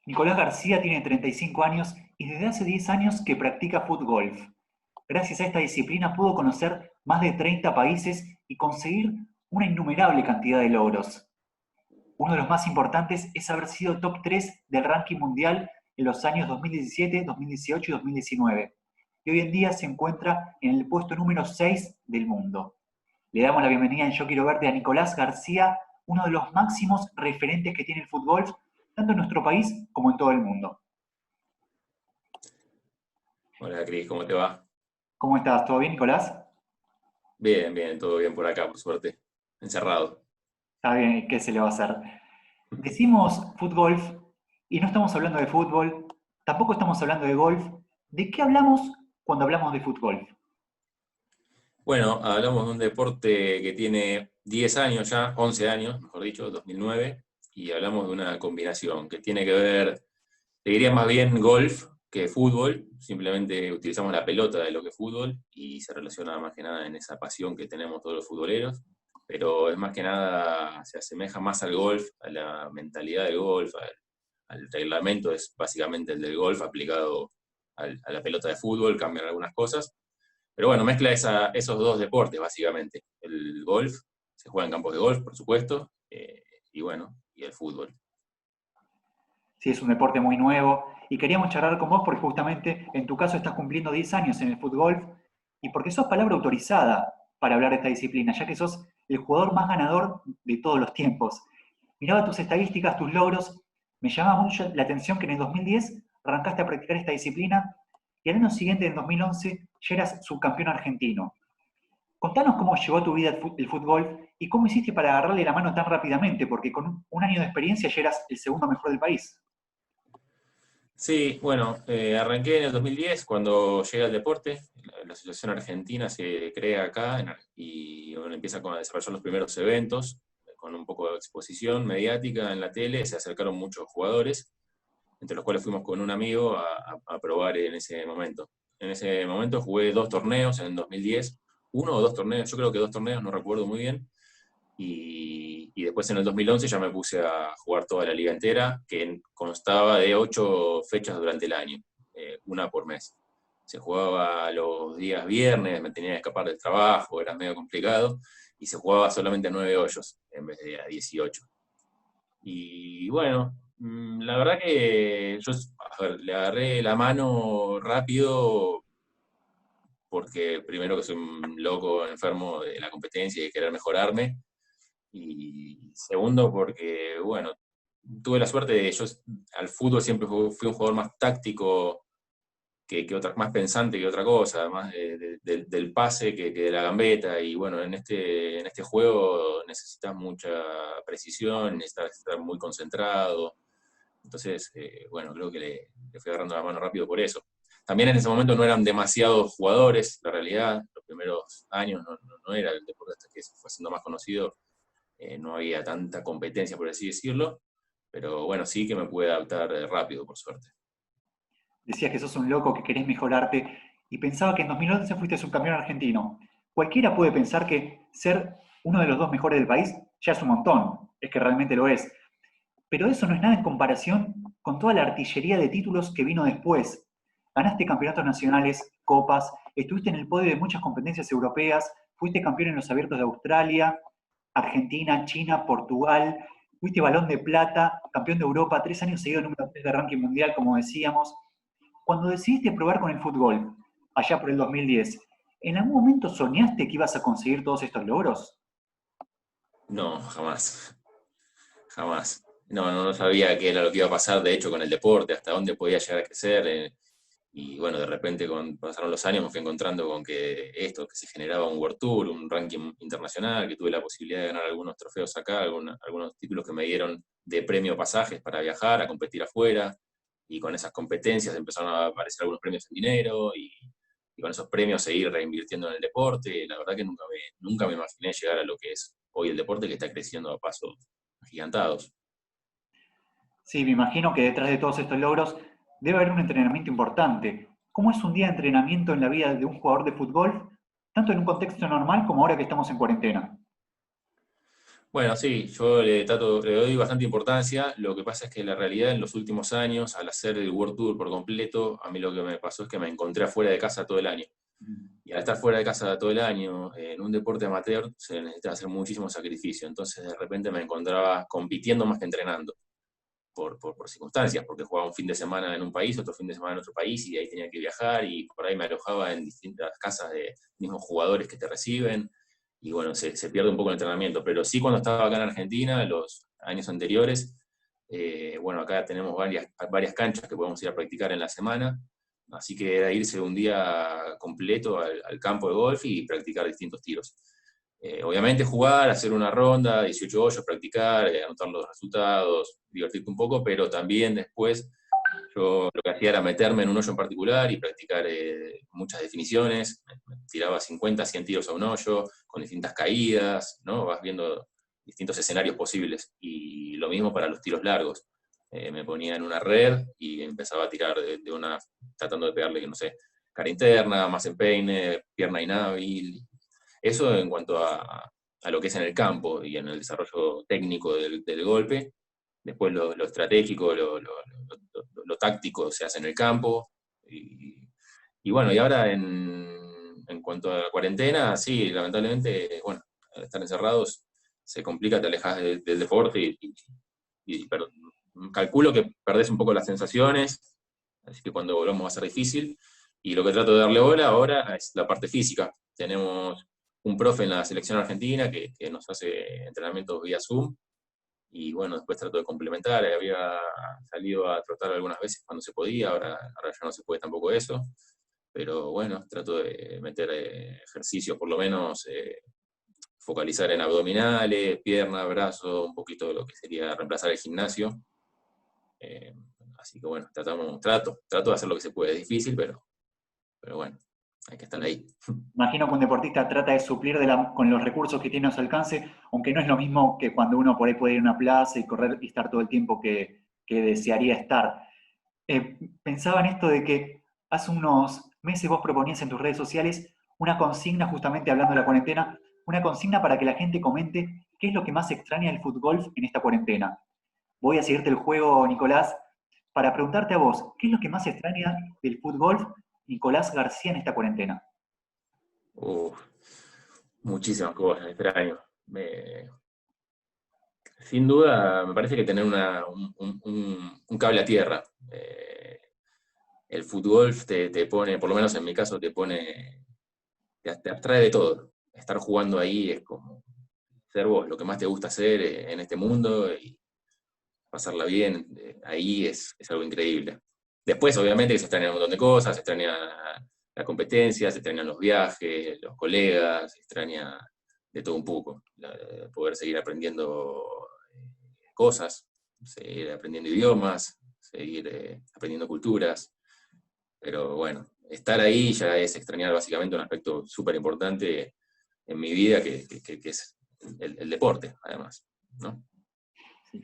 Nicolás García tiene 35 años y desde hace 10 años que practica fútbol. Gracias a esta disciplina pudo conocer más de 30 países y conseguir una innumerable cantidad de logros. Uno de los más importantes es haber sido top 3 del ranking mundial en los años 2017, 2018 y 2019. Y hoy en día se encuentra en el puesto número 6 del mundo. Le damos la bienvenida en Yo Quiero Verte a Nicolás García, uno de los máximos referentes que tiene el fútbol, tanto en nuestro país como en todo el mundo. Hola Cris, ¿cómo te va? ¿Cómo estás? ¿Todo bien, Nicolás? Bien, bien, todo bien por acá, por suerte. Encerrado. Está bien, ¿qué se le va a hacer? Decimos fútbol y no estamos hablando de fútbol, tampoco estamos hablando de golf. ¿De qué hablamos cuando hablamos de fútbol? Bueno, hablamos de un deporte que tiene 10 años ya, 11 años, mejor dicho, 2009, y hablamos de una combinación que tiene que ver, te diría más bien golf que fútbol, simplemente utilizamos la pelota de lo que es fútbol y se relaciona más que nada en esa pasión que tenemos todos los futboleros, pero es más que nada, se asemeja más al golf, a la mentalidad del golf, al reglamento es básicamente el del golf aplicado a la pelota de fútbol, cambian algunas cosas. Pero bueno, mezcla esos dos deportes básicamente. El golf, se juega en campos de golf, por supuesto, y bueno, y el fútbol. Sí, es un deporte muy nuevo y queríamos charlar con vos porque justamente en tu caso estás cumpliendo 10 años en el fútbol y porque sos palabra autorizada para hablar de esta disciplina, ya que sos el jugador más ganador de todos los tiempos. Miraba tus estadísticas, tus logros, me llamaba mucho la atención que en el 2010 arrancaste a practicar esta disciplina y al año siguiente, en 2011, ya eras subcampeón argentino. Contanos cómo llegó a tu vida el fútbol y cómo hiciste para agarrarle la mano tan rápidamente, porque con un año de experiencia ya eras el segundo mejor del país. Sí, bueno, arranqué en el 2010 cuando llega el deporte, la Asociación Argentina se crea acá y bueno, empieza a desarrollar los primeros eventos con un poco de exposición mediática en la tele, se acercaron muchos jugadores, entre los cuales fuimos con un amigo a probar en ese momento. En ese momento jugué 2 torneos en 2010, uno o 2 torneos, yo creo que 2 torneos, no recuerdo muy bien, y después en el 2011 ya me puse a jugar toda la liga entera, que constaba de 8 fechas durante el año, una por mes. Se jugaba los días viernes, me tenía que escapar del trabajo, era medio complicado, y se jugaba solamente a 9 hoyos en vez de a 18. Y bueno, la verdad que yo a ver, le agarré la mano rápido porque primero que soy un loco enfermo de la competencia y de querer mejorarme, y segundo porque, bueno, tuve la suerte de yo al fútbol siempre fui un jugador más táctico más pensante que otra cosa, más del pase que de la gambeta. Y bueno, en este juego necesitas mucha precisión, necesitas estar muy concentrado. Entonces, bueno, creo que le fui agarrando la mano rápido por eso. También en ese momento no eran demasiados jugadores, la realidad, los primeros años no era el deporte hasta que se fue haciendo más conocido, no había tanta competencia, por así decirlo, pero bueno, sí que me pude adaptar rápido, por suerte. Decías que sos un loco, que querés mejorarte, y pensaba que en 2011 fuiste subcampeón argentino. Cualquiera puede pensar que ser uno de los dos mejores del país ya es un montón, es que realmente lo es. Pero eso no es nada en comparación con toda la artillería de títulos que vino después. Ganaste campeonatos nacionales, copas, estuviste en el podio de muchas competencias europeas, fuiste campeón en los abiertos de Australia, Argentina, China, Portugal, fuiste balón de plata, campeón de Europa, 3 años seguidos número 3 de ranking mundial, como decíamos. Cuando decidiste probar con el fútbol, allá por el 2010, ¿en algún momento soñaste que ibas a conseguir todos estos logros? No, jamás, jamás. No sabía qué era lo que iba a pasar, de hecho, con el deporte, hasta dónde podía llegar a crecer. Y bueno, de repente pasaron los años, me fui encontrando con que se generaba un World Tour, un ranking internacional, que tuve la posibilidad de ganar algunos trofeos acá, algunos títulos que me dieron de premio pasajes para viajar, a competir afuera, y con esas competencias empezaron a aparecer algunos premios en dinero, y con esos premios seguir reinvirtiendo en el deporte. La verdad que nunca me imaginé llegar a lo que es hoy el deporte, que está creciendo a pasos agigantados. Sí, me imagino que detrás de todos estos logros debe haber un entrenamiento importante. ¿Cómo es un día de entrenamiento en la vida de un jugador de fútbol, tanto en un contexto normal como ahora que estamos en cuarentena? Bueno, sí, yo le doy bastante importancia. Lo que pasa es que la realidad en los últimos años, al hacer el World Tour por completo, a mí lo que me pasó es que me encontré afuera de casa todo el año. Y al estar fuera de casa todo el año, en un deporte amateur, se necesita hacer muchísimo sacrificio. Entonces, de repente me encontraba compitiendo más que entrenando, por circunstancias, porque jugaba un fin de semana en un país, otro fin de semana en otro país, y ahí tenía que viajar, y por ahí me alojaba en distintas casas de mismos jugadores que te reciben, y bueno, se pierde un poco el entrenamiento. Pero sí, cuando estaba acá en Argentina, los años anteriores, bueno, acá tenemos varias canchas que podemos ir a practicar en la semana, así que era irse un día completo al campo de golf y practicar distintos tiros. Obviamente jugar, hacer una ronda, 18 hoyos, practicar, anotar los resultados, divertirte un poco, pero también después yo lo que hacía era meterme en un hoyo en particular y practicar muchas definiciones. Me tiraba 50, 100 tiros a un hoyo, con distintas caídas, ¿no? Vas viendo distintos escenarios posibles. Y lo mismo para los tiros largos. Me ponía en una red y empezaba a tirar de una, tratando de pegarle, no sé, cara interna, más empeine, pierna inhábil. Eso en cuanto a lo que es en el campo y en el desarrollo técnico del golpe. Después lo estratégico, lo táctico se hace en el campo. Y bueno, y ahora en cuanto a la cuarentena, sí, lamentablemente, bueno, al estar encerrados se complica, te alejas del deporte pero calculo que perdés un poco las sensaciones, así que cuando volvamos va a ser difícil. Y lo que trato de darle bola ahora es la parte física. Tenemos un profe en la selección argentina que nos hace entrenamientos vía Zoom, y bueno, después trato de complementar. Había salido a trotar algunas veces cuando se podía, ahora ya no se puede tampoco eso, pero bueno, trato de meter ejercicios, por lo menos focalizar en abdominales, pierna, brazo, un poquito de lo que sería reemplazar el gimnasio. Eh, Así que bueno, trato de hacer lo que se puede. Es difícil, pero bueno, hay que estar ahí. Imagino que un deportista trata de suplir con los recursos que tiene a su alcance, aunque no es lo mismo que cuando uno por ahí puede ir a una plaza y correr y estar todo el tiempo que desearía estar. Pensaba en esto de que hace unos meses vos proponías en tus redes sociales una consigna, justamente hablando de la cuarentena, una consigna para que la gente comente qué es lo que más extraña del fútbol en esta cuarentena. Voy a seguirte el juego, Nicolás, para preguntarte a vos, ¿qué es lo que más extraña del fútbol, Nicolás García, en esta cuarentena? Uf, muchísimas cosas, extraño. Sin duda, me parece que tener un cable a tierra. El fútbol te pone, por lo menos en mi caso, te abstrae de todo. Estar jugando ahí es como ser vos, lo que más te gusta hacer en este mundo, y pasarla bien, ahí es algo increíble. Después, obviamente, que se extrañan un montón de cosas, se extraña la competencia, se extrañan los viajes, los colegas, se extraña de todo un poco. Poder seguir aprendiendo cosas, seguir aprendiendo idiomas, seguir aprendiendo culturas. Pero bueno, estar ahí ya es extrañar básicamente un aspecto súper importante en mi vida, que es el deporte, además, ¿no? Sí.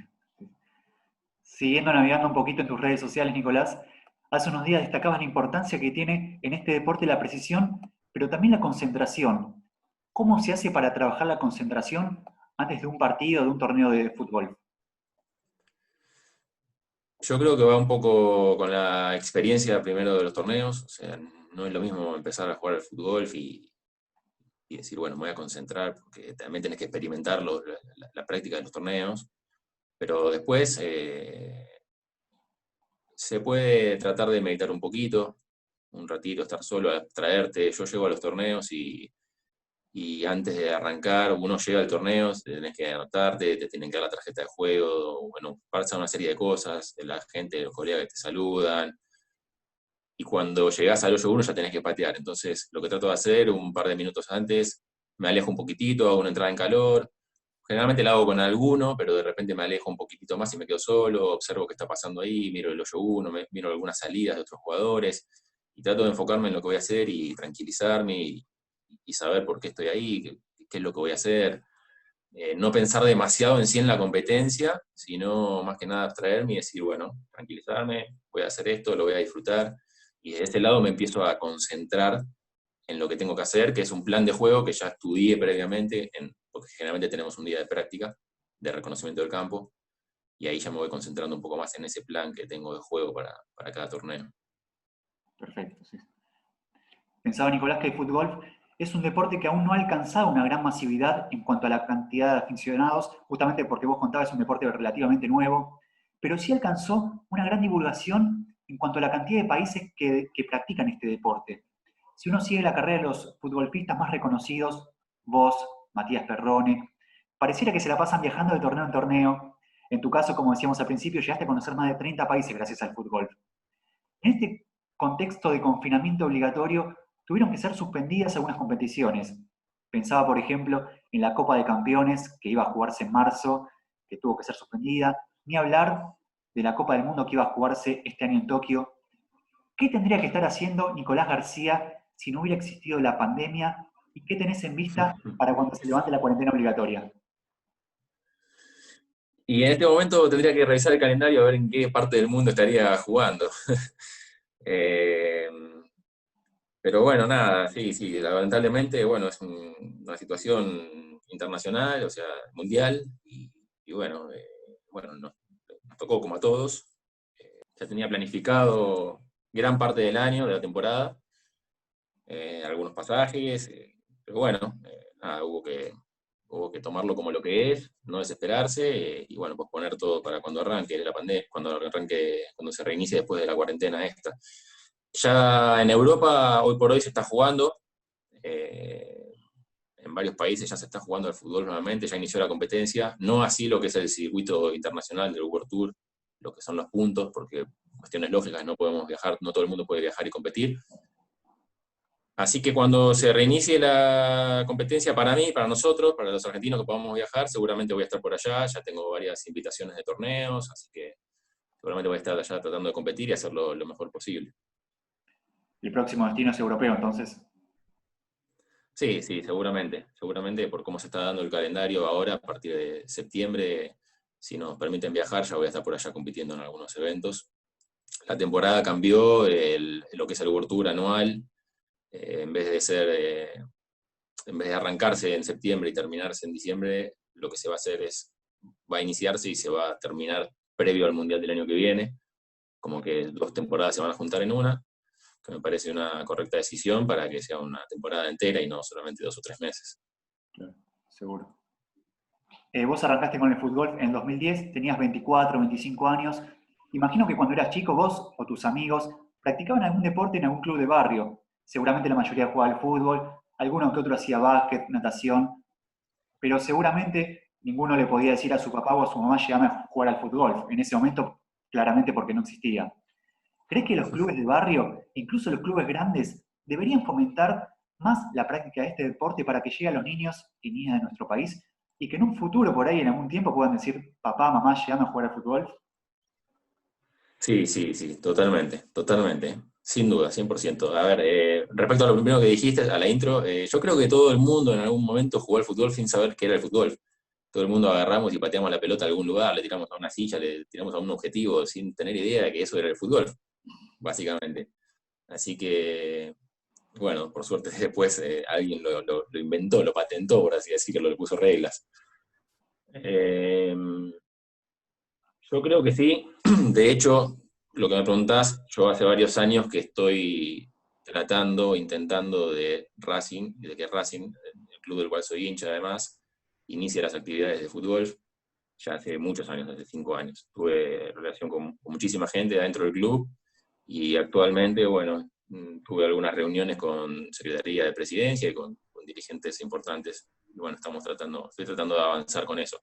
Siguiendo navegando un poquito en tus redes sociales, Nicolás, hace unos días destacabas la importancia que tiene en este deporte la precisión, pero también la concentración. ¿Cómo se hace para trabajar la concentración antes de un partido, de un torneo de fútbol? Yo creo que va un poco con la experiencia primero de los torneos. O sea, no es lo mismo empezar a jugar al fútbol y decir, bueno, me voy a concentrar, porque también tenés que experimentar la práctica de los torneos, pero después se puede tratar de meditar un ratito, estar solo, abstraerte. Yo llego a los torneos y antes de arrancar, uno llega al torneo, tenés que anotarte, te tienen que dar la tarjeta de juego, bueno, pasa una serie de cosas, de la gente, los colegas que te saludan, y cuando llegás al hoyo 1 ya tenés que patear. Entonces, lo que trato de hacer un par de minutos antes, me alejo un poquitito, hago una entrada en calor. Generalmente la hago con alguno, pero de repente me alejo un poquitito más y me quedo solo, observo qué está pasando ahí, miro el hoyo 1, miro algunas salidas de otros jugadores, y trato de enfocarme en lo que voy a hacer y tranquilizarme y saber por qué estoy ahí, qué es lo que voy a hacer. No pensar demasiado en sí en la competencia, sino más que nada abstraerme y decir, bueno, tranquilizarme, voy a hacer esto, lo voy a disfrutar. Y de ese lado me empiezo a concentrar en lo que tengo que hacer, que es un plan de juego que ya estudié previamente porque generalmente tenemos un día de práctica, de reconocimiento del campo, y ahí ya me voy concentrando un poco más en ese plan que tengo de juego para cada torneo. Perfecto, sí. Pensaba, Nicolás, que el fútbol es un deporte que aún no ha alcanzado una gran masividad en cuanto a la cantidad de aficionados, justamente porque vos contabas, es un deporte relativamente nuevo, pero sí alcanzó una gran divulgación en cuanto a la cantidad de países que practican este deporte. Si uno sigue la carrera de los futbolistas más reconocidos, vos, Matías Perrone, pareciera que se la pasan viajando de torneo en torneo. En tu caso, como decíamos al principio, llegaste a conocer más de 30 países gracias al fútbol. En este contexto de confinamiento obligatorio, tuvieron que ser suspendidas algunas competiciones. Pensaba, por ejemplo, en la Copa de Campeones, que iba a jugarse en marzo, que tuvo que ser suspendida, ni hablar de la Copa del Mundo que iba a jugarse este año en Tokio. ¿Qué tendría que estar haciendo Nicolás García si no hubiera existido la pandemia? ¿Y qué tenés en vista para cuando se levante la cuarentena obligatoria? Y en este momento tendría que revisar el calendario a ver en qué parte del mundo estaría jugando. Eh, pero bueno, nada, sí, lamentablemente, bueno, es una situación internacional, o sea, mundial, y bueno, bueno, nos tocó como a todos. Ya tenía planificado gran parte del año, de la temporada, algunos pasajes, pero bueno, nada, hubo que tomarlo como lo que es, no desesperarse, y bueno, posponer todo para cuando arranque la pandemia, cuando se reinicie después de la cuarentena esta. Ya en Europa, hoy por hoy se está jugando, en varios países ya se está jugando al fútbol nuevamente, ya inició la competencia, no así lo que es el circuito internacional del World Tour, lo que son los puntos, porque cuestiones lógicas, no podemos viajar, no todo el mundo puede viajar y competir. Así que cuando se reinicie la competencia para mí, para nosotros, para los argentinos que podamos viajar, seguramente voy a estar por allá, ya tengo varias invitaciones de torneos, así que seguramente voy a estar allá tratando de competir y hacerlo lo mejor posible. El próximo destino es europeo, entonces. Sí, seguramente por cómo se está dando el calendario ahora, a partir de septiembre, si nos permiten viajar, ya voy a estar por allá compitiendo en algunos eventos. La temporada cambió, lo que es el World Tour anual, en vez de en vez de arrancarse en septiembre y terminarse en diciembre, lo que se va a hacer va a iniciarse y se va a terminar previo al Mundial del año que viene, como que dos temporadas se van a juntar en una, que me parece una correcta decisión para que sea una temporada entera y no solamente 2 o 3 meses. Claro, seguro. Vos arrancaste con el fútbol en 2010, tenías 24, 25 años. Imagino que cuando eras chico vos o tus amigos practicaban algún deporte en algún club de barrio. Seguramente la mayoría jugaba al fútbol, alguno que otro hacía básquet, natación, pero seguramente ninguno le podía decir a su papá o a su mamá llegame a jugar al fútbol. En ese momento, claramente porque no existía. ¿Crees que los clubes de barrio, incluso los clubes grandes, deberían fomentar más la práctica de este deporte para que llegue a los niños y niñas de nuestro país y que en un futuro, por ahí, en algún tiempo, puedan decir, papá, mamá, llegame a jugar al fútbol? Sí, totalmente. Sin duda, 100%. A ver, respecto a lo primero que dijiste, a la intro, yo creo que todo el mundo en algún momento jugó al fútbol sin saber qué era el fútbol. Todo el mundo agarramos y pateamos la pelota a algún lugar, le tiramos a una silla, le tiramos a un objetivo sin tener idea de que eso era el fútbol, básicamente. Así que, bueno, por suerte después alguien lo inventó, lo patentó, por así decirlo, le puso reglas. Eh, yo creo que sí. De hecho, lo que me preguntás, yo hace varios años que estoy intentando de Racing, de que Racing, el club del cual soy hincha además, inicie las actividades de fútbol ya hace muchos años, hace 5 años. Tuve relación con muchísima gente dentro del club y actualmente, bueno, tuve algunas reuniones con Secretaría de Presidencia y con dirigentes importantes. Y bueno, estoy tratando de avanzar con eso.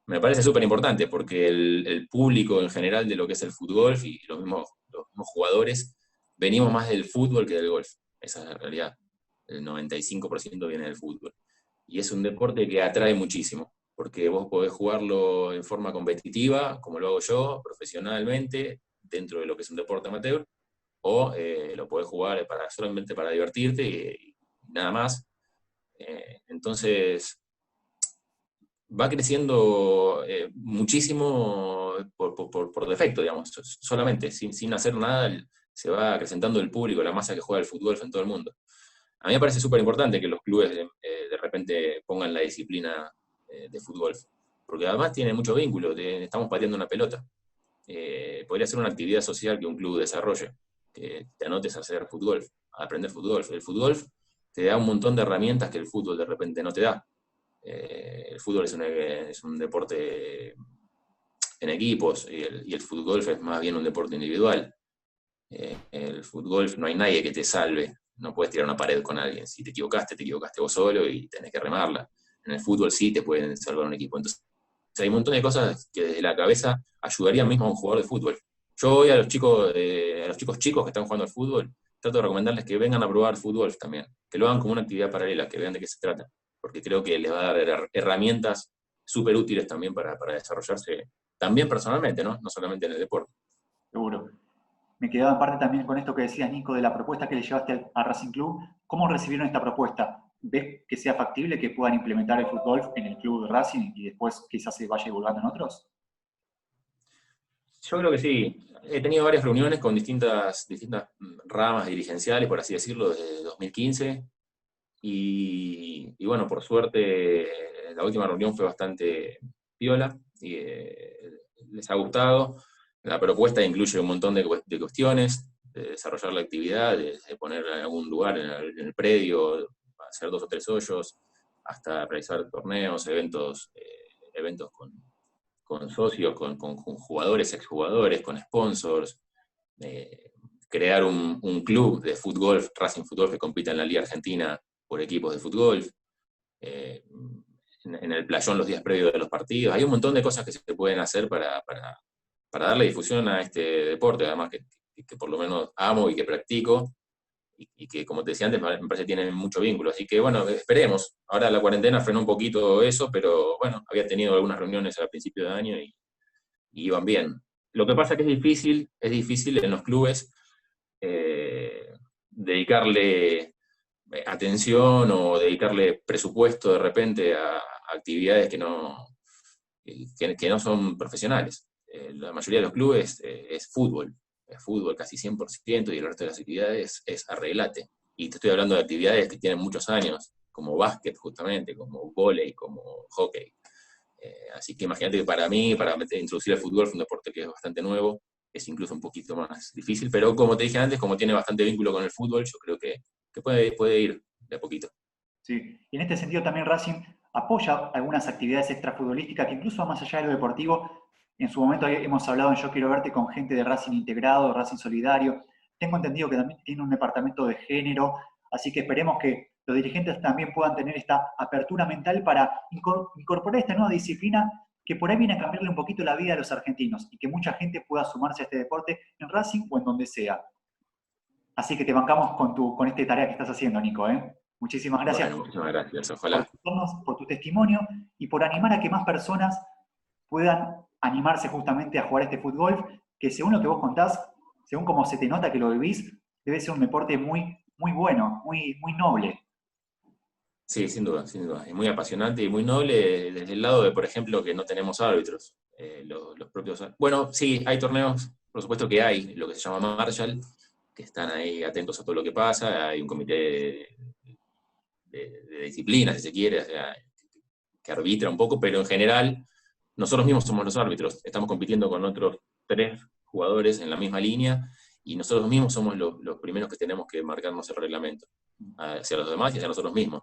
Me parece súper importante porque el público en general de lo que es el fútbol y los mismos jugadores venimos más del fútbol que del golf. Esa es la realidad. El 95% viene del fútbol. Y es un deporte que atrae muchísimo, porque vos podés jugarlo en forma competitiva, como lo hago yo, profesionalmente, dentro de lo que es un deporte amateur, o lo podés jugar solamente para divertirte y nada más. Entonces, va creciendo muchísimo por defecto, digamos, solamente, sin hacer nada, se va acrecentando el público, la masa que juega el fútbol en todo el mundo. A mí me parece súper importante que los clubes de repente pongan la disciplina de fútbol, porque además tiene mucho vínculo, estamos pateando una pelota. Podría ser una actividad social que un club desarrolle, que te anotes a hacer fútbol, a aprender fútbol. El fútbol te da un montón de herramientas que el fútbol de repente no te da. El fútbol es un deporte en equipos y el fútbol es más bien un deporte individual. El fútbol no hay nadie que te salve, no puedes tirar una pared con alguien. Si te equivocaste vos solo y tenés que remarla. En el fútbol sí te pueden salvar un equipo. Entonces hay un montón de cosas que desde la cabeza ayudarían mismo a un jugador de fútbol. Yo voy a los chicos chicos que están jugando al fútbol, trato de recomendarles que vengan a probar fútbol también, que lo hagan como una actividad paralela, que vean de qué se trata, porque creo que les va a dar herramientas súper útiles también para desarrollarse, también personalmente, ¿no? No solamente en el deporte. Seguro. Me quedaba en parte también con esto que decías, Nico, de la propuesta que le llevaste a Racing Club. ¿Cómo recibieron esta propuesta? ¿Ves que sea factible que puedan implementar el fútbol en el club de Racing y después quizás se vaya divulgando en otros? Yo creo que sí. He tenido varias reuniones con distintas ramas dirigenciales, por así decirlo, desde 2015. Y bueno, por suerte, la última reunión fue bastante piola y les ha gustado. La propuesta incluye un montón de cuestiones, de desarrollar la actividad, de poner en algún lugar en el predio, hacer 2 o 3 hoyos, hasta realizar torneos, eventos con socios, con jugadores, exjugadores, con sponsors, eh, crear un club de fútbol, Racing Fútbol, que compita en la Liga Argentina por equipos de fútbol, en el playón los días previos de los partidos. Hay un montón de cosas que se pueden hacer para darle difusión a este deporte, además que por lo menos amo y que practico, y que, como te decía antes, me parece que tienen mucho vínculo. Así que, bueno, esperemos. Ahora la cuarentena frenó un poquito eso, pero bueno, había tenido algunas reuniones al principio de año y iban bien. Lo que pasa es que es difícil en los clubes dedicarle atención o dedicarle presupuesto de repente a actividades que no son profesionales. La mayoría de los clubes es fútbol casi 100% y el resto de las actividades es arreglate. Y te estoy hablando de actividades que tienen muchos años, como básquet justamente, como vóley, como hockey. Así que imagínate que para mí, introducir el fútbol fue un deporte que es bastante nuevo, es incluso un poquito más difícil, pero como te dije antes, como tiene bastante vínculo con el fútbol, yo creo que puede ir de a poquito. Sí, y en este sentido también Racing apoya algunas actividades extrafutbolísticas que incluso más allá de lo deportivo, en su momento hemos hablado en Yo Quiero Verte con gente de Racing Integrado, Racing Solidario. Tengo entendido que también tiene un departamento de género, así que esperemos que los dirigentes también puedan tener esta apertura mental para incorporar esta nueva disciplina que por ahí viene a cambiarle un poquito la vida a los argentinos y que mucha gente pueda sumarse a este deporte en Racing o en donde sea. Así que te bancamos con esta tarea que estás haciendo, Nico, ¿eh? Muchísimas gracias Bueno, muchísimas gracias, por ojalá. contarnos, por tu testimonio y por animar a que más personas puedan animarse justamente a jugar este fútbol, que según lo que vos contás, según cómo se te nota que lo vivís, debe ser un deporte muy, muy bueno, muy, muy noble. Sí, sin duda, sin duda. Es muy apasionante y muy noble desde el lado de, por ejemplo, que no tenemos árbitros. Los propios. Bueno, sí, hay torneos, por supuesto que hay, lo que se llama Marshall, que están ahí atentos a todo lo que pasa. Hay un comité de disciplina, si se quiere, o sea, que arbitra un poco, pero en general, nosotros mismos somos los árbitros. Estamos compitiendo con otros 3 jugadores en la misma línea y nosotros mismos somos los primeros que tenemos que marcarnos el reglamento hacia los demás y hacia nosotros mismos.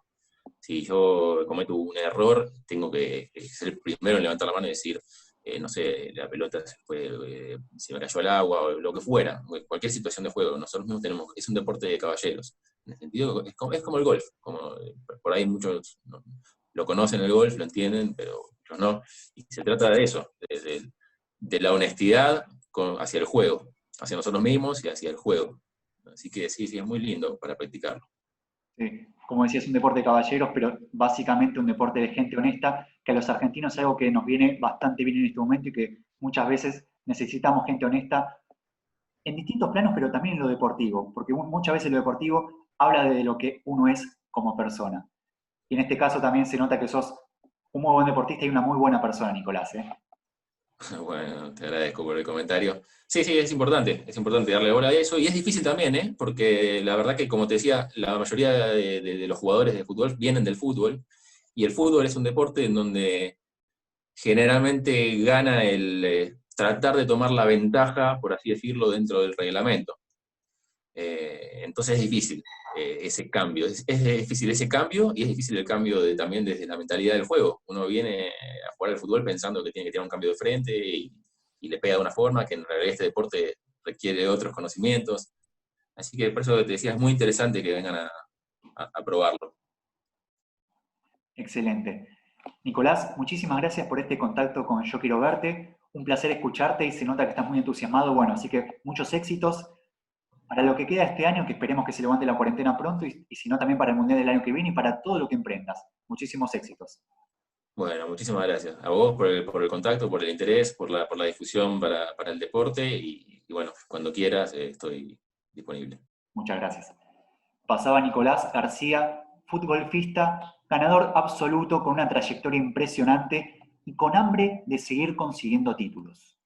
Si yo cometo un error, tengo que ser el primero en levantar la mano y decir, no sé, la pelota se me cayó al agua, o lo que fuera, cualquier situación de juego. Nosotros mismos es un deporte de caballeros. En el sentido, es como el golf, por ahí muchos lo conocen el golf, lo entienden, pero yo no. Y se trata de eso, de la honestidad hacia el juego, hacia nosotros mismos y hacia el juego. Así que sí, sí, es muy lindo para practicarlo. Sí, como decía, es un deporte de caballeros, pero básicamente un deporte de gente honesta, que a los argentinos es algo que nos viene bastante bien en este momento y que muchas veces necesitamos gente honesta en distintos planos, pero también en lo deportivo, porque muchas veces lo deportivo habla de lo que uno es como persona. Y en este caso también se nota que sos un muy buen deportista y una muy buena persona, Nicolás, ¿eh? Bueno, te agradezco por el comentario. Sí, sí, es importante darle bola a eso, y es difícil también, ¿eh? Porque la verdad que, como te decía, la mayoría de los jugadores de fútbol vienen del fútbol, y el fútbol es un deporte en donde generalmente gana el tratar de tomar la ventaja, por así decirlo, dentro del reglamento. Entonces es difícil ese cambio, es difícil ese cambio, y es difícil el cambio también desde la mentalidad del juego. Uno viene a jugar al fútbol pensando que tiene que tener un cambio de frente y le pega de una forma que en realidad este deporte requiere otros conocimientos. Así que por eso te decía, es muy interesante que vengan a probarlo. Excelente. Nicolás, muchísimas gracias por este contacto con Yo Quiero Verte. Un placer escucharte y se nota que estás muy entusiasmado. Bueno, así que muchos éxitos para lo que queda este año, que esperemos que se levante la cuarentena pronto, y si no, también para el Mundial del año que viene y para todo lo que emprendas. Muchísimos éxitos. Bueno, muchísimas gracias a vos por el contacto, por el interés, por la difusión para el deporte, y bueno, cuando quieras estoy disponible. Muchas gracias. Pasaba Nicolás García, futbolista, ganador absoluto con una trayectoria impresionante y con hambre de seguir consiguiendo títulos.